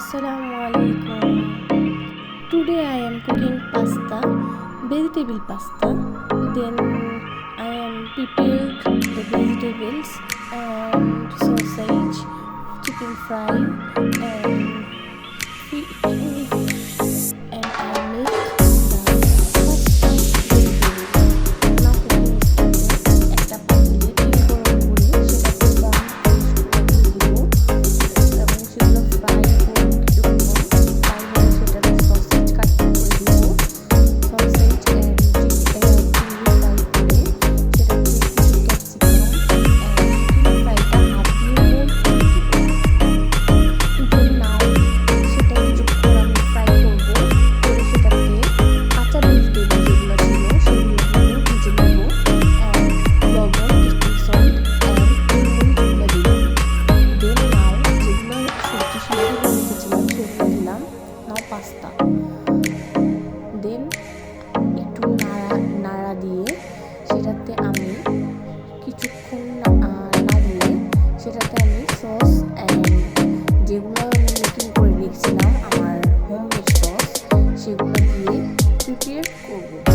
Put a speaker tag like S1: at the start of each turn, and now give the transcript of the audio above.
S1: Assalamualaikum. Today I am cooking pasta, vegetable pasta. Then I am prepared the vegetables and sausage, chicken fry and fish, and I make the pasta vegetable. Now cooking started. একটা পাতিলে তেল গরম করে সেটাতে দিব এবং সেগুলো fry করে কিছুক্ষণ ফ্রাই হলে সেটাতে সসেজ কাটিং করে দিব। সসেজ চিংড়ি ফ্রাই করে সেটাতে কিছু ক্যাপসিকাম চিকেন ফ্রাইটা হাত দিয়ে রোল করে দিব। নাও সেটা কিছুক্ষণ আমি ফ্রাই করব, করে সেটাতে কাঁচা ভেজিটেবল যেগুলো ছিল সেগুলো ভিজে নেব অ্যান্ড লবণ, টেস্টিং সল্ট অ্যান্ড মরিচগুলো দিব। দেন নাও যেগুলো সবজি সিদ্ধ করে রেখেছিলাম সেগুলো দিলাম। নাও পাস্তা দেন একটু নাড়া দিয়ে সেটাতে আমি কিছুক্ষণ নাড়িয়ে সেটাতে আমি সস অ্যান্ড যেগুলো আমি মেকিং করে রেখেছিলাম আমার হোমমেড সস সেগুলো দিয়ে প্রিপেয়ার করব।